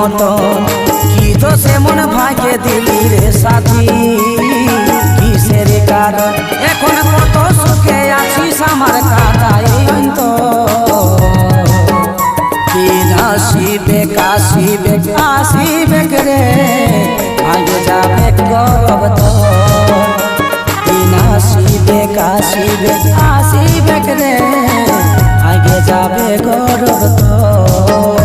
মতন কি তো সেমন ভাগ্যে দিলি রে সাথী কিসের কারণ এখন কত সুখে আছিস আমার কাটাই আসিবে রে আগে যাবে গৌরব তো আসিবে রে আগে যাবে গৌরব তো।